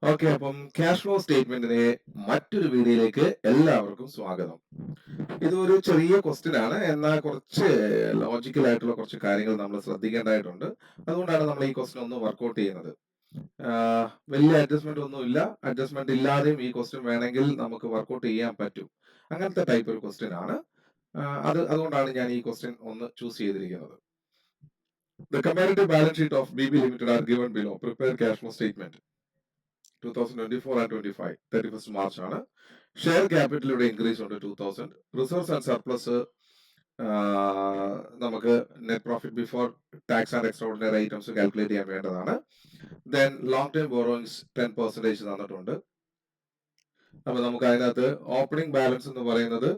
Okay, അപ്പം cash flow സ്റ്റേറ്റ്മെന്റിന്റെ മറ്റൊരു വീഡിയോയിലേക്ക് എല്ലാവർക്കും സ്വാഗതം. ഇതൊരു ചെറിയ ക്വസ്റ്റ്യൻ ആണ്, എന്നാൽ കുറച്ച് ലോജിക്കൽ ആയിട്ടുള്ള കുറച്ച് കാര്യങ്ങൾ നമ്മൾ ശ്രദ്ധിക്കേണ്ടതായിട്ടുണ്ട്. അതുകൊണ്ടാണ് നമ്മൾ ഈ ക്വസ്റ്റ്യൻ ഒന്ന് വർക്ക്ഔട്ട് ചെയ്യുന്നത്. വലിയ അഡ്ജസ്റ്റ്മെന്റ് ഒന്നും ഇല്ല. അഡ്ജസ്റ്റ്മെന്റ് ഇല്ലാതെയും ഈ ക്വസ്റ്റ്യൻ വേണമെങ്കിൽ നമുക്ക് വർക്ക്ഔട്ട് ചെയ്യാൻ പറ്റും. അങ്ങനത്തെ ടൈപ്പ് ഒരു ക്വസ്റ്റ്യൻ ആണ്. അതുകൊണ്ടാണ് ഞാൻ ഈ ക്വസ്റ്റ്യൻ ഒന്ന് ചൂസ് ചെയ്തിരിക്കുന്നത്. The comparative balance sheet of BB Limited are given below. Prepare cash flow statement. 2024 and 25, 31st March ആണ്. ഷെയർ ക്യാപിറ്റൽ ഇവിടെ ഇൻക്രീസ് ഉണ്ട് 2000. റിസർവ്സ് ആൻഡ് സർപ്ലസ് നമുക്ക് net profit before tax and extraordinary items calculate ചെയ്യാൻ വേണ്ടതാണ്. Then long term borrowings 10% തന്നിട്ടുണ്ട്. അപ്പൊ നമുക്ക് അതിനകത്ത് ഓപ്പണിംഗ് ബാലൻസ് എന്ന് പറയുന്നത്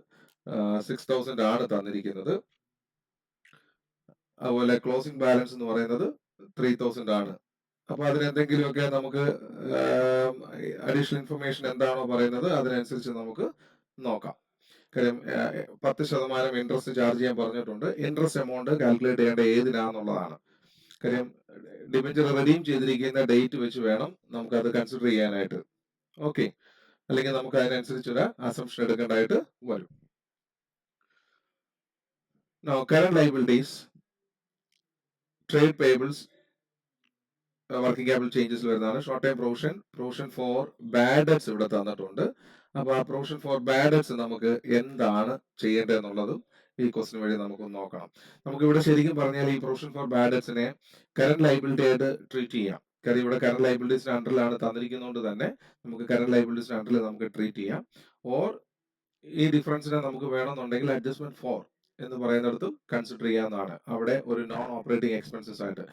6000 ആണ് തന്നിരിക്കുന്നത്. അതുപോലെ ക്ലോസിംഗ് ബാലൻസ് എന്ന് പറയുന്നത് 3000 ആണ്. അപ്പൊ അതിനെന്തെങ്കിലുമൊക്കെ നമുക്ക് അഡീഷണൽ ഇൻഫർമേഷൻ എന്താണോ പറയുന്നത് അതിനനുസരിച്ച് നമുക്ക് നോക്കാം. കാര്യം 10% ഇൻട്രസ്റ്റ് ചാർജ് ചെയ്യാൻ പറഞ്ഞിട്ടുണ്ട്. ഇൻട്രസ്റ്റ് എമൗണ്ട് കാൽക്കുലേറ്റ് ചെയ്യേണ്ട ഏതിനാന്നുള്ളതാണ്. കാര്യം ഡിബഞ്ചർ റെഡീം ചെയ്തിരിക്കുന്ന ഡേറ്റ് വെച്ച് വേണം നമുക്ക് അത് കൺസിഡർ ചെയ്യാനായിട്ട്. ഓക്കെ, അല്ലെങ്കിൽ നമുക്ക് അതിനനുസരിച്ചൊരു അസംഷൻ എടുക്കേണ്ടതായിട്ട് വരും. Current liabilities, trade payables, working capital changes വരുന്നതാണ്. Short time provision for bad debts ഇവിടെ തന്നിട്ടുണ്ട്. അപ്പൊ ആ പ്രൊവിഷൻ ഫോർ ബാഡ് ഡെറ്റ്സ് നമുക്ക് എന്താണ് ചെയ്യേണ്ടത് എന്നുള്ളതും ഈ ക്വസ്റ്റ്യൻ വഴി നമുക്ക് നോക്കണം. നമുക്ക് ഇവിടെ ശരിക്കും പറഞ്ഞാൽ ഈ പ്രൊവിഷൻ ഫോർ ബാഡ് ഡെറ്റ്സിനെ കറന്റ് ലയബിലിറ്റി ആയിട്ട് ട്രീറ്റ് ചെയ്യാം. കാര്യം ഇവിടെ കറന്റ് ലയബിലിറ്റീസിന്റെ അണ്ടറിലാണ് തന്നിരിക്കുന്നതുകൊണ്ട് തന്നെ നമുക്ക് കറന്റ് ലയബിലിറ്റീസിന്റെ അണ്ടറിൽ നമുക്ക് ട്രീറ്റ് ചെയ്യാം. ഓർ ഈ ഡിഫറൻസിനെ നമുക്ക് വേണമെന്നുണ്ടെങ്കിൽ അഡ്ജസ്റ്റ്മെന്റ് ഫോർ എന്ന് പറയുന്നിടത്തും കൺസിഡർ ചെയ്യാവുന്നതാണ്. അവിടെ ഒരു നോൺ ഓപ്പറേറ്റിംഗ് എക്സ്പെൻസസ് ആയിട്ട്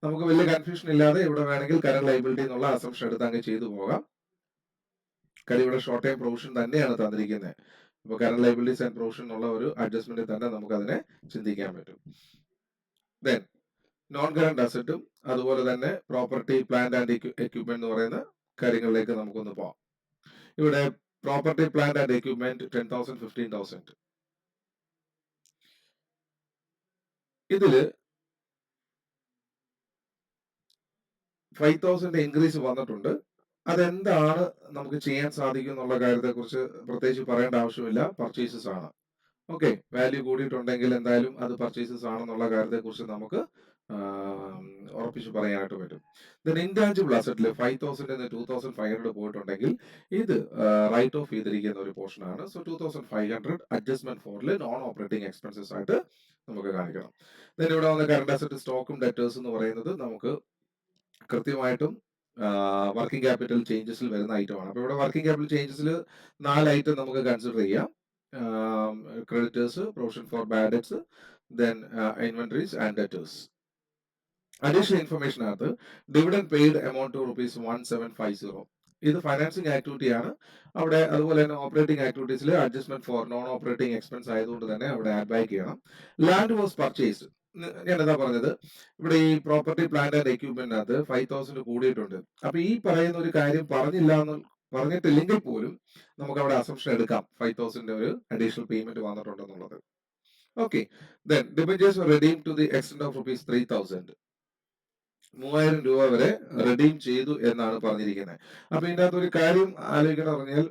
നമുക്ക് വലിയ കൺഫ്യൂഷൻ ഇല്ലാതെ ഇവിടെ വേണമെങ്കിൽ കറന്റ് ലയബിലിറ്റി എന്നുള്ള അസംഷൻ എടുത്ത് അങ്ങ് ചെയ്തു പോകാം. കാര്യം ഇവിടെ ഷോർട്ട് ടൈം പ്രൊവിഷൻ തന്നെയാണ് തന്നിരിക്കുന്നത്. അപ്പൊ കറന്റ് ലയബിലിറ്റീസ് ആൻഡ് പ്രൊവിഷൻ എന്നുള്ള ഒരു അഡ്ജസ്റ്റ്മെന്റ് തന്നെ നമുക്ക് അതിനെ ചിന്തിക്കാൻ പറ്റും. ദെൻ നോൺ കറന്റ് അസറ്റും അതുപോലെ തന്നെ പ്രോപ്പർട്ടി പ്ലാന്റ് ആൻഡ് എക്യുപ്മെന്റ് എന്ന് പറയുന്ന കാര്യങ്ങളിലേക്ക് നമുക്കൊന്ന് പോവാം. ഇവിടെ പ്രോപ്പർട്ടി പ്ലാന്റ് ആൻഡ് എക്യുപ്മെന്റ് 10,000 15,000. ഇതില് 5,000 ഇൻക്രീസ് വന്നിട്ടുണ്ട്. അതെന്താണ് നമുക്ക് ചെയ്യാൻ സാധിക്കും എന്നുള്ള കാര്യത്തെ കുറിച്ച് പ്രത്യേകിച്ച് പറയേണ്ട ആവശ്യമില്ല. പർച്ചേസസ് ആണ്. ഓക്കെ, വാല്യൂ കൂടിയിട്ടുണ്ടെങ്കിൽ എന്തായാലും അത് പർച്ചേസസ് ആണെന്നുള്ള കാര്യത്തെ കുറിച്ച് നമുക്ക് ഉറപ്പിച്ച് പറയാനായിട്ട് പറ്റും. ദെൻ ഇൻടാഞ്ചിബിൾ അസറ്റിൽ 5,000 2,500 പോയിട്ടുണ്ടെങ്കിൽ ഇത് റൈറ്റ് ഓഫ് ചെയ്തിരിക്കുന്ന ഒരു പോർഷൻ ആണ്. സോ 2,500 അഡ്ജസ്റ്റ്മെന്റ് ഫോറിൽ നോൺ ഓപ്പറേറ്റിംഗ് എക്സ്പെൻസസ് ആയിട്ട് നമുക്ക് കാണിക്കണം. ദെൻ ഇവിടെ വന്ന കറണ്ട് അസറ്റ് സ്റ്റോക്കും ഡെറ്റേഴ്സ് എന്ന് പറയുന്നത് നമുക്ക് കൃത്യമായിട്ടും വർക്കിംഗ് ക്യാപിറ്റൽ ചേഞ്ചസിൽ വരുന്ന ഐറ്റമാണ്. അപ്പൊ ഇവിടെ വർക്കിംഗ് ക്യാപിറ്റൽ ചേഞ്ചസിൽ 4 ഐറ്റം നമുക്ക് കൺസിഡർ ചെയ്യാം. Creditors, provision for bad debts, then inventories and debtors. Additional ഇൻഫർമേഷനകത്ത് ഡിവിഡൻഡ് പെയ്ഡ് എമൗണ്ട് ടു ₹1750. ഇത് ഫൈനാൻസിങ് ആക്ടിവിറ്റി ആണ്. അവിടെ അതുപോലെ തന്നെ ഓപ്പറേറ്റിംഗ് ആക്ടിവിറ്റീസിൽ adjustment for non operating expense ആയതുകൊണ്ട് തന്നെ അവിടെ ആഡ് ബാക്ക് ചെയ്യണം. Land was purchased. ഞാൻ എന്താ പറഞ്ഞത്, ഇവിടെ ഈ പ്രോപ്പർട്ടി പ്ലാന്റ് ആൻഡ് എക്യുപ്മെന്റിനകത്ത് 5,000 കൂടിയിട്ടുണ്ട്. അപ്പൊ ഈ പറയുന്ന ഒരു കാര്യം പറഞ്ഞിട്ടില്ലെങ്കിൽ പോലും നമുക്ക് അവിടെ അസംഷൻ എടുക്കാം 5,000 ഒരു അഡീഷണൽ പേയ്മെന്റ് വന്നിട്ടുണ്ടെന്നുള്ളത്. Okay, then debentures redeem to the extent of ₹3,000. 3,000 രൂപ വരെ റെഡീം ചെയ്തു എന്നാണ് പറഞ്ഞിരിക്കുന്നത്. അപ്പൊ ഇതിന്റെ അകത്ത് ഒരു കാര്യം ആലോചിക്കണം പറഞ്ഞാൽ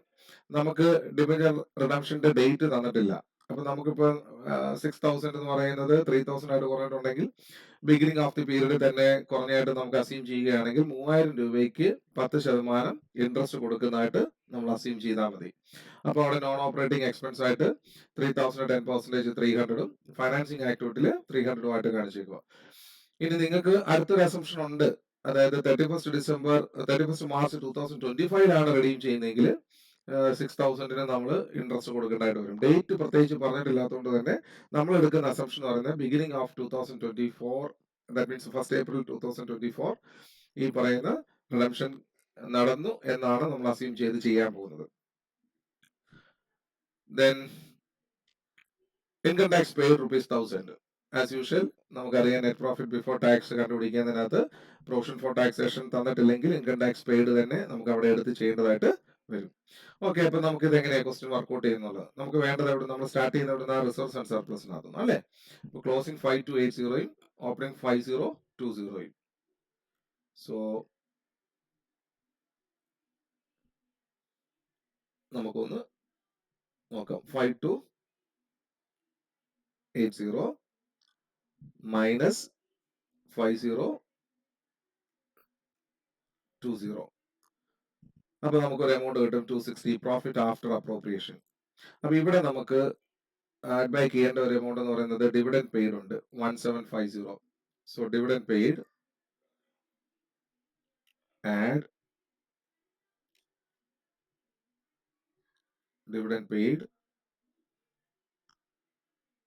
നമുക്ക് ഡിബഞ്ചർ റിഡംഷന്റെ ഡേറ്റ് തന്നിട്ടില്ല. അപ്പൊ നമുക്കിപ്പോ 6,000 എന്ന് പറയുന്നത് 3,000 ആയിട്ട് കുറഞ്ഞിട്ടുണ്ടെങ്കിൽ ബിഗിനിങ് ഓഫ് ദി പീരീഡ് തന്നെ കുറഞ്ഞായിട്ട് നമുക്ക് അസ്യൂം ചെയ്യുകയാണെങ്കിൽ 3,000 രൂപയ്ക്ക് 10% ഇൻട്രസ്റ്റ് കൊടുക്കുന്നതായിട്ട് നമ്മൾ അസ്യൂം ചെയ്താൽ മതി. അപ്പൊ അവിടെ നോൺ ഓപ്പറേറ്റിംഗ് എക്സ്പെൻസ് ആയിട്ട് 3,000 10% 300ഉം ഫൈനാൻസിങ് ആക്ടിവിറ്റിയിൽ 300ഉം ആയിട്ട് കാണിച്ചേക്കുക. ഇനി നിങ്ങൾക്ക് അടുത്തൊരു അസംഷൻ ഉണ്ട്. അതായത് 31st മാർച്ച് 2025 റെഡീം ചെയ്യുന്നതെങ്കിൽ 6,000 നമ്മൾ ഇൻട്രസ്റ്റ് കൊടുക്കേണ്ടതായിട്ട് വരും. ഡേറ്റ് പ്രത്യേകിച്ച് പറഞ്ഞിട്ടില്ലാത്തതുകൊണ്ട് തന്നെ നമ്മൾ എടുക്കുന്ന അസംഷൻ എന്ന് പറയുന്നത് beginning of 2024, that means 1st April 2024 ഈ പറയുന്ന റിഡംഷൻ നടന്നു എന്നാണ് നമ്മൾ അസ്യൂം ചെയ്ത് ചെയ്യാൻ പോകുന്നത്. Then income tax paid ₹1,000. As usual നമുക്കറിയാം നെറ്റ് പ്രോഫിറ്റ് ബിഫോർ ടാക്സ് കണ്ടുപിടിക്കുന്നതിനകത്ത് പ്രൊവിഷൻ ഫോർ ടാക്സേഷൻ തന്നിട്ടില്ലെങ്കിൽ ഇൻകം ടാക്സ് പെയ്ഡ് തന്നെ നമുക്ക് അവിടെ എടുത്ത് ചെയ്യേണ്ടതായിട്ട് വരും. ഓക്കെ, അപ്പൊ നമുക്ക് ഇത് എങ്ങനെയാണ് ക്വസ്റ്റ്യൻ വർക്ക്ഔട്ട് ചെയ്യുന്നുള്ളത്? നമുക്ക് വേണ്ടത് എവിടെ നമ്മൾ സ്റ്റാർട്ട് ചെയ്യുന്ന എവിടെ റിസർവ്സ് ആൻഡ് സർപ്ലസിനകത്തും അല്ലേ. Closing 5280 opening 5020. സോ നമുക്കൊന്ന് നോക്കാം. 5280 മൈനസ് 5020. അപ്പൊ നമുക്കൊരു എമൗണ്ട് കിട്ടും 260 പ്രോഫിറ്റ് ആഫ്റ്റർ അപ്രോപ്രിയേഷൻ. അപ്പൊ ഇവിടെ നമുക്ക് ആഡ് ബാക്ക് ചെയ്യേണ്ട ഒരു എമൗണ്ട് എന്ന് പറയുന്നത് ഡിവിഡൻഡ് പെയ്ഡ് ഉണ്ട് 1750. So dividend paid add dividend paid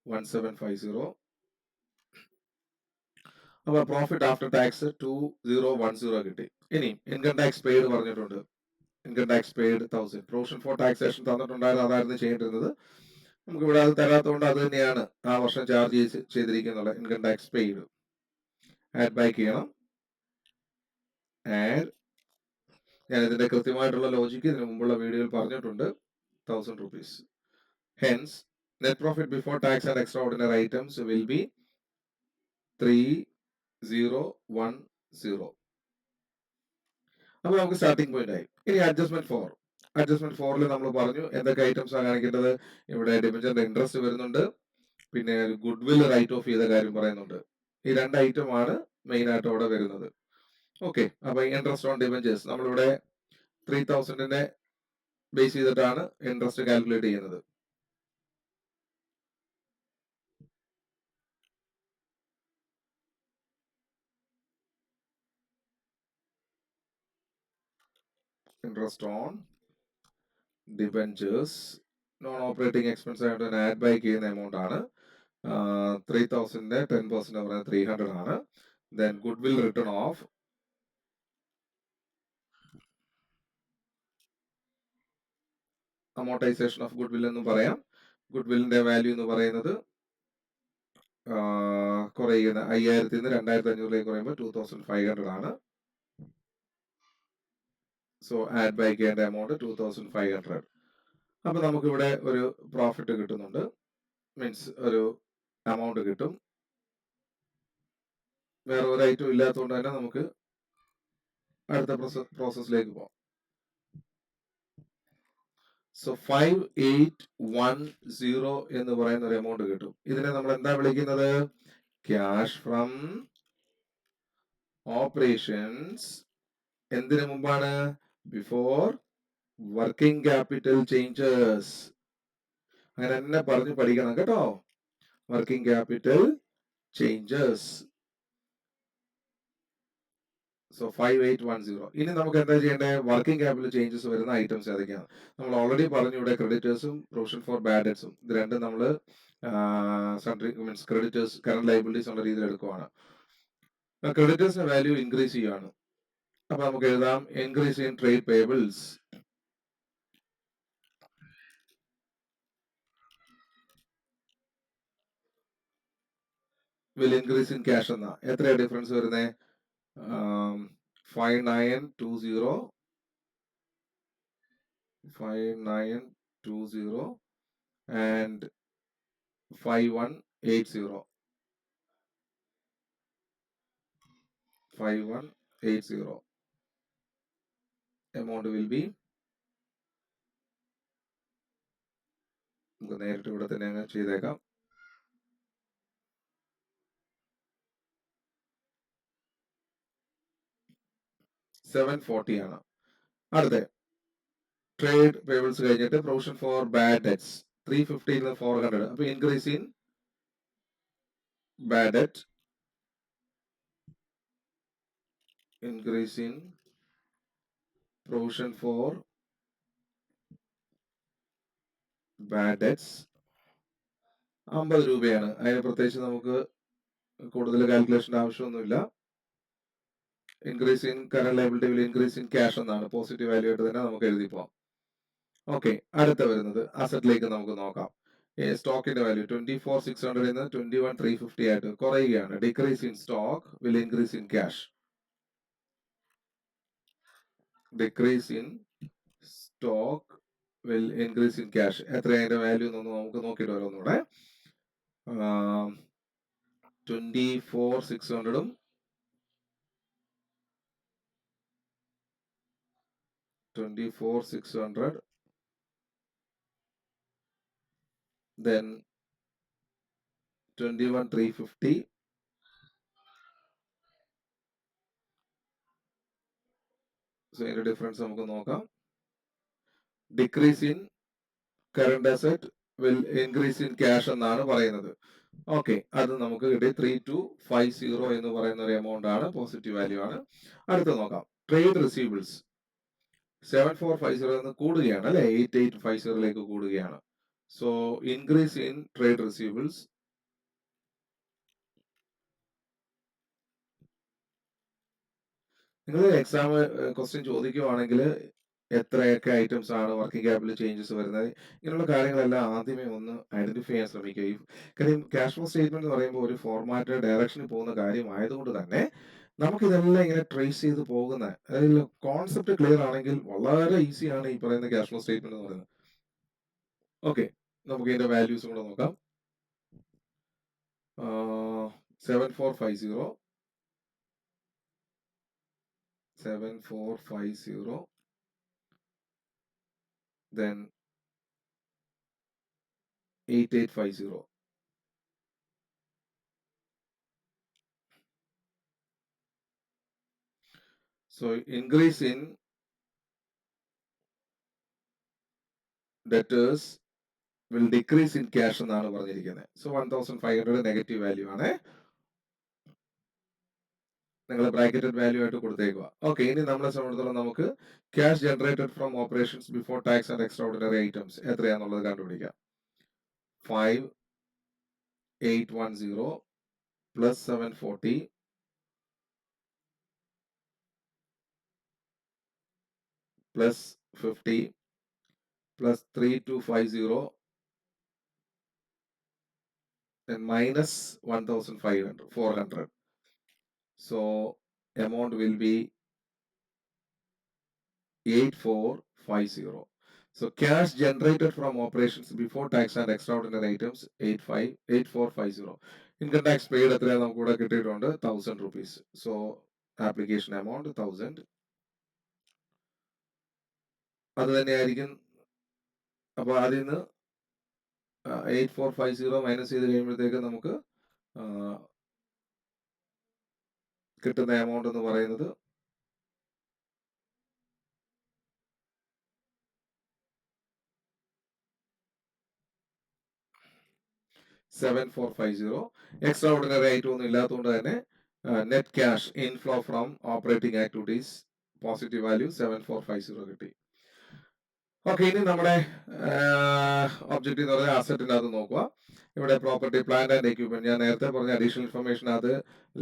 1750. അപ്പോൾ പ്രോഫിറ്റ് ആഫ്റ്റർ ടാക്സ് 2010 കിട്ടി. ഇനി ഇൻകം ടാക്സ് പെയ്ഡ് പറഞ്ഞിട്ടുണ്ട്. Income tax paid 1000. Provision for taxation തന്നിട്ടുണ്ടായിരുന്നു, അതായിരുന്നു ചെയ്യേണ്ടിരുന്നത്. നമുക്ക് ഇവിടെ അത് തരാത്തതുകൊണ്ട് അത് തന്നെയാണ് ആ വർഷം ചാർജ് ചെയ്തിരിക്കുന്നത്. Income tax paid add back ചെയ്യണം. ആഡ്, ഞാൻ ഇതിന്റെ കൃത്യമായിട്ടുള്ള ലോജിക്ക് ഇതിനു മുമ്പുള്ള വീഡിയോയിൽ പറഞ്ഞിട്ടുണ്ട്. 1000 rupees. Hence, net profit before tax and extraordinary items will be 3010. അപ്പോൾ നമുക്ക് സ്റ്റാർട്ടിംഗ് പോയിന്റ് ആയി. ഇനി അഡ്ജസ്റ്റ്മെന്റ് ഫോറിൽ നമ്മൾ പറഞ്ഞു എന്തൊക്കെ ഐറ്റംസ് ആണ് കാണിക്കേണ്ടത്. ഇവിടെ ഡിബഞ്ചറിന്റെ ഇൻട്രസ്റ്റ് വരുന്നുണ്ട്, പിന്നെ ഗുഡ് വിൽ റൈറ്റ് ഓഫ് ചെയ്ത കാര്യം പറയുന്നുണ്ട്. ഈ രണ്ട് ഐറ്റം ആണ് മെയിൻ ആയിട്ട് അവിടെ വരുന്നത്. ഓക്കെ, അപ്പൊ ഇൻട്രസ്റ്റ് ഓൺ ഡിബഞ്ചേഴ്സ് നമ്മളിവിടെ 3000 ബേസ് ചെയ്തിട്ടാണ് ഇൻട്രസ്റ്റ് കാൽക്കുലേറ്റ് ചെയ്യുന്നത്. Interest on debentures non operating expense ആയിട്ട് ആഡ് ബാക്ക് ചെയ്യുന്ന എമൗണ്ട് ആണ്. 3000 10% പറയുന്നത് 300 ആണ്. Then goodwill return of amortisation of goodwill എന്നും പറയാം. ഗുഡ് വില്ലിന്റെ വാല്യൂ എന്ന് പറയുന്നത് കുറയുന്ന 5000 2500 കുറയുമ്പോൾ 2500 ആണ്. സോ ആഡ് ബാക്ക് ചെയ്യേണ്ട എമൗണ്ട് 2500. അപ്പൊ നമുക്ക് ഇവിടെ ഒരു പ്രോഫിറ്റ് കിട്ടുന്നുണ്ട്, മീൻസ് ഒരു എമൗണ്ട് കിട്ടും. വേറെ ഒരു ഐറ്റം ഇല്ലാത്തതുകൊണ്ട് തന്നെ നമുക്ക് അടുത്ത പ്രോസസ്സിലേക്ക് പോകാം. സോ 5810 എന്ന് പറയുന്ന ഒരു എമൗണ്ട് കിട്ടും. ഇതിനെ നമ്മൾ എന്താ വിളിക്കുന്നത്? Cash from operations. എന്തിനു മുമ്പാണ്? Before working capital changes. അങ്ങനെ തന്നെ പറഞ്ഞു പഠിക്കണം കേട്ടോ. Working capital changes. സോ 5810. ഇനി നമുക്ക് എന്താ ചെയ്യേണ്ടത്? വർക്കിംഗ് ക്യാപിറ്റൽ ചേഞ്ചസ് വരുന്ന ഐറ്റംസ് ഏതൊക്കെയാണ്? നമ്മൾ ഓൾറെഡി പറഞ്ഞു, ഇവിടെ ക്രെഡിറ്റേഴ്സും പ്രൊവിഷൻ ഫോർ ബാഡ് ഡെറ്റ്സും ഇത് രണ്ടും നമ്മൾ മീൻസ് ക്രെഡിറ്റേഴ്സ് കറന്റ് ലയബിലിറ്റീസ് ഉള്ള രീതിയിൽ എടുക്കുവാണ്. ക്രെഡിറ്റേഴ്സിന്റെ വാല്യൂ ഇൻക്രീസ് ചെയ്യുകയാണ്. അപ്പൊ നമുക്ക് എഴുതാം increase in trade payables will increase in cash എന്ന. എത്രയാണ് ഡിഫറൻസ് വരുന്നത്? 5920 and 5180. 5180 amount will be, നമുക്ക് നേരിട്ട് ഇവിടെ തന്നെ അങ്ങ് ചെയ്തേക്കാം. $740 ആണ്. അടുത്ത ട്രേഡ് പേബിൾസ് കഴിഞ്ഞിട്ട് പ്രൊവിഷൻ ഫോർ ബാഡ് ഡെറ്റ്സ് 350 400. അപ്പൊ increase in bad debt, increase in provision for bad debts 50 രൂപയാണ്. അതിന് പ്രത്യേകിച്ച് നമുക്ക് കൂടുതൽ കാൽക്കുലേഷൻ ആവശ്യമൊന്നുമില്ല. Increase in current liability will increase in cash എന്നാണ് പോസിറ്റീവ് വാല്യൂ ആയിട്ട് തന്നെ നമുക്ക് എഴുതി പോവാം. ഓക്കെ, അടുത്ത വരുന്നത് അസറ്റിലേക്ക് നമുക്ക് നോക്കാം. സ്റ്റോക്കിന്റെ വാല്യൂ 24,600 21,350 ആയിട്ട് കുറയുകയാണ്. Decrease in stock will increase in cash. Decrease in stock will increase in cash. എത്രയായിട്ട് വാല്യൂ എന്നൊന്ന് നമുക്ക് നോക്കിയിട്ട് വരാം ഒന്നുകൂടെ. 24,600 24,600 then 21,350. So ഇതിന്റെ ഡിഫറൻസ് നമുക്ക് നോക്കാം. Decrease in current asset will increase in cash എന്നാണ് പറയുന്നത്. ഓക്കെ, അത് നമുക്ക് കിട്ടി 3250 എന്ന് പറയുന്ന ഒരു എമൗണ്ട് ആണ്, പോസിറ്റീവ് വാല്യൂ ആണ്. അടുത്ത നോക്കാം, ട്രേഡ് റിസീവബിൾസ് 7450 കൂടുകയാണ് അല്ലെ, 8850 കൂടുകയാണ്. So increase in trade receivables. നിങ്ങൾ എക്സാം ക്വസ്റ്റ്യൻ ചോദിക്കുവാണെങ്കിൽ എത്രയൊക്കെ ഐറ്റംസ് ആണ് വർക്കിംഗ് ക്യാപിറ്റൽ ചേഞ്ചസ് വരുന്നത്, ഇങ്ങനെയുള്ള കാര്യങ്ങളെല്ലാം ആദ്യമേ ഒന്ന് ഐഡന്റിഫൈ ചെയ്യാൻ ശ്രമിക്കുക. കാര്യം ക്യാഷ് ഫ്ലോ സ്റ്റേറ്റ്മെന്റ് എന്ന് പറയുമ്പോൾ ഒരു ഫോർമാറ്റ് ഡയറക്ഷനിൽ പോകുന്ന കാര്യമായതുകൊണ്ട് തന്നെ നമുക്കിതെല്ലാം ഇങ്ങനെ ട്രേസ് ചെയ്ത് പോകുന്ന, അതായത് കോൺസെപ്റ്റ് ക്ലിയർ ആണെങ്കിൽ വളരെ ഈസിയാണ് ഈ പറയുന്ന ക്യാഷ് ഫ്ലോ സ്റ്റേറ്റ്മെന്റ് എന്ന് പറയുന്നത്. ഓക്കെ, നമുക്ക് ഇതിന്റെ വാല്യൂസും കൂടെ നോക്കാം. 7450 then 8850. So increase in debtors will decrease in cash എന്നാണ് പറഞ്ഞിരിക്കുന്നത്. So 1500 നെഗറ്റീവ് വാല്യൂ ആണ്, നിങ്ങൾ ബ്രാക്കറ്റഡ് വാല്യൂ ആയിട്ട് കൊടുത്തേക്കുക. ഓക്കെ, ഇനി നമ്മളെ സംബന്ധിച്ചിടത്തോളം നമുക്ക് cash generated from operations before tax and extraordinary items എത്രയാണെന്നുള്ളത് കണ്ടുപിടിക്കാം. 5810 plus 740 plus 50 plus 3250 and minus 400. So amount will be 8450. So cash generated from operations before tax and extraordinary items 8450. Income tax paid എത്രയാണ് നമുക്ക് ഇവിടെ കിട്ടിയിട്ടുണ്ട്, 1000 rupees. So application amount 1000. അത് തന്നെയായിരിക്കും. അപ്പൊ അതിൽ നിന്ന് 8450 മൈനസ് ചെയ്ത് കഴിയുമ്പോഴത്തേക്ക് നമുക്ക് കിട്ടുന്ന എമൗണ്ട് എന്ന് പറയുന്നത് 7450. എക്സ്ട്രാ ഓർഡിനറി ആയിട്ട് ഒന്നും ഇല്ലാത്തതുകൊണ്ട് തന്നെ net cash inflow from operating activities positive value 7450 കിട്ടി. ഓക്കെ, ഇനി നമ്മുടെ ഒബ്ജക്റ്റീവ് എന്ന് പറയുന്നത് അസറ്റിന്റെ അത് നോക്കുക. ഇവിടെ പ്രോപ്പർട്ടി പ്ലാന്റ് ആൻഡ് എക്യുപ്മെന്റ്, ഞാൻ നേരത്തെ പറഞ്ഞ അഡീഷണൽ ഇൻഫർമേഷൻ അത്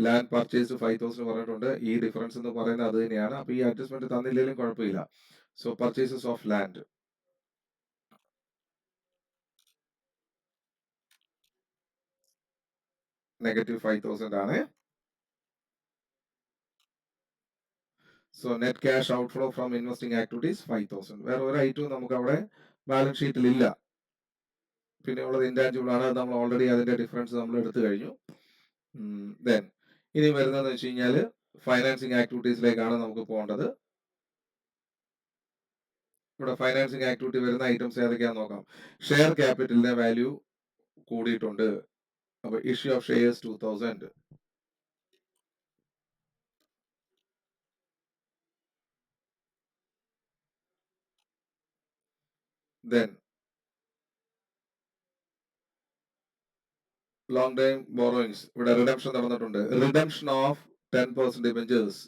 ലാൻഡ് പർച്ചേസ് 5000 പറഞ്ഞിട്ടുണ്ട്. ഈ ഡിഫറൻസ് എന്ന് പറയുന്നത് അത് തന്നെയാണ്. അപ്പൊ ഈ അഡ്ജസ്റ്റ്മെന്റ് തന്നില്ലെങ്കിലും കുഴപ്പമില്ല. സോ പർച്ചേസസ് ഓഫ് ലാൻഡ് -5000 ആണ്. So net cash outflow from investing activities 5000. വേറെ ഒരു ഐറ്റവും നമുക്ക് അവിടെ ബാലൻസ് ഷീറ്റിൽ ഇല്ല. പിന്നെ ഉള്ളത് ഇൻടാഞ്ചിബിൾ ആണ്, അത് നമ്മൾ ഓൾറെഡി അതിന്റെ ഡിഫറൻസ് നമ്മൾ എടുത്തു കഴിഞ്ഞു. ദെൻ ഇനി വരുന്നതെന്ന് വെച്ച് കഴിഞ്ഞാൽ ഫൈനാൻസിങ് ആക്ടിവിറ്റീസിലേക്കാണ് നമുക്ക് പോകേണ്ടത്. ഇവിടെ ഫൈനാൻസിങ് ആക്ടിവിറ്റി വരുന്ന ഐറ്റംസ് ഏതൊക്കെയാണെന്ന് നോക്കാം. ഷെയർ ക്യാപിറ്റലിന്റെ വാല്യൂ കൂടിയിട്ടുണ്ട്. അപ്പൊ issue of shares 2000. Then long time borrowings, ഇവിടെ റിഡംഷൻ നടന്നിട്ടുണ്ട്. Redemption of 10% debentures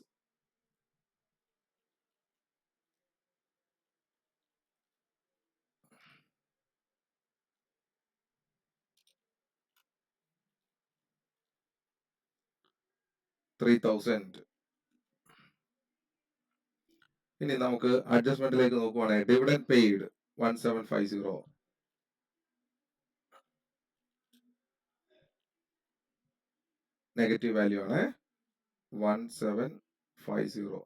3000. ഇനി നമുക്ക് അഡ്ജസ്റ്റ്മെന്റിലേക്ക് നോക്കുവാണെങ്കിൽ ഡിവിഡൻഡ് പെയ്ഡ് 1750. നെഗറ്റീവ് വാല്യൂ ആണ് 1750.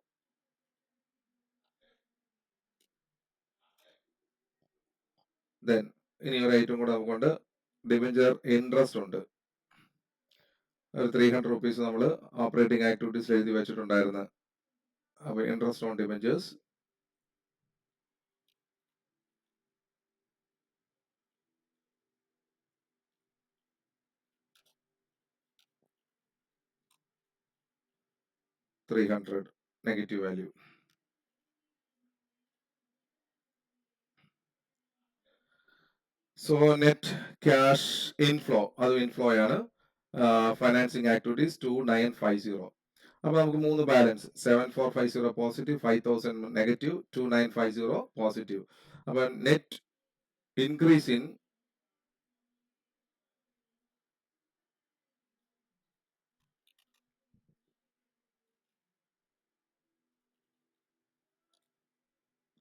ദെൻ ഇനി ഒരു ഐറ്റം കൂടെ നമുക്കുണ്ട്, ഡിബെഞ്ചർ ഇൻട്രസ്റ്റ് ഉണ്ട്. ഒരു 300 rupees നമ്മൾ ഓപ്പറേറ്റിംഗ് ആക്ടിവിറ്റീസ് എഴുതി വെച്ചിട്ടുണ്ടായിരുന്നു. അപ്പൊ interest on debentures 300 negative value. So net cash inflow, അത് ഇൻഫ്ലോ ആണ്. Financing activities 2950. അപ്പൊ നമുക്ക് 3 ബാലൻസ് 7450 പോസിറ്റീവ്, 5000 നെഗറ്റീവ്, 2950 പോസിറ്റീവ്. അപ്പൊ net increase in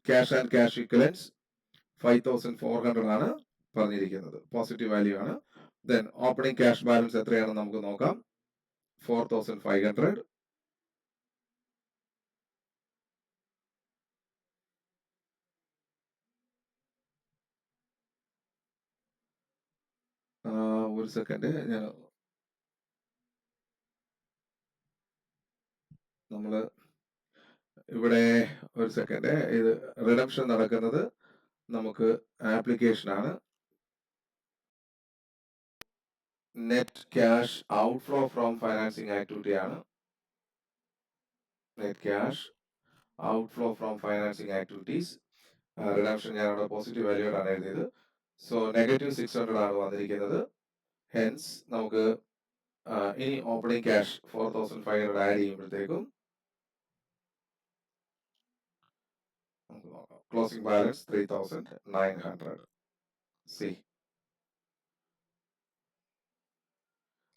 cash and cash ഇക്വലൻസ് 5400 ആണ് പറഞ്ഞിരിക്കുന്നത്, പോസിറ്റീവ് വാല്യൂ ആണ്. ദെൻ ഓപ്പണിംഗ് ക്യാഷ് ബാലൻസ് എത്രയാണെന്ന് നമുക്ക് നോക്കാം. 4500. ഒരു സെക്കൻഡ്, ഞാൻ നമ്മള് ഇവിടെ ഒരു സെക്കൻഡ്, ഇത് റിഡംഷൻ നടക്കുന്നത് നമുക്ക് ആപ്ലിക്കേഷൻ ആണ്. Net cash outflow from financing activity ആണ്. Net cash outflow from financing activities. Redemption ഞാൻ അവിടെ പോസിറ്റീവ് വാല്യൂ ആണ് എഴുതിയത്. സോ നെഗറ്റീവ് 600 ആണ് വന്നിരിക്കുന്നത്. ഹെൻസ് നമുക്ക് ഇനി ഓപ്പണിംഗ് ക്യാഷ് 4500 ആഡ് ചെയ്യുമ്പോഴത്തേക്കും നമുക്ക് നോക്കാം. Closing balance 3900. സി.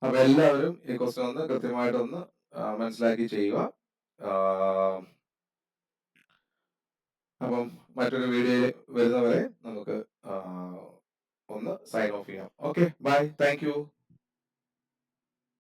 അപ്പൊ എല്ലാവരും ഈ ക്വസ്റ്റ്യൻ ഒന്ന് കൃത്യമായിട്ടൊന്ന് മനസ്സിലാക്കി ചെയ്യുക. അപ്പം മറ്റൊരു വീഡിയോയിൽ വരുന്നവരെ നമുക്ക് ഒന്ന് സൈൻ ഓഫ് ചെയ്യാം. Okay, bye, thank U.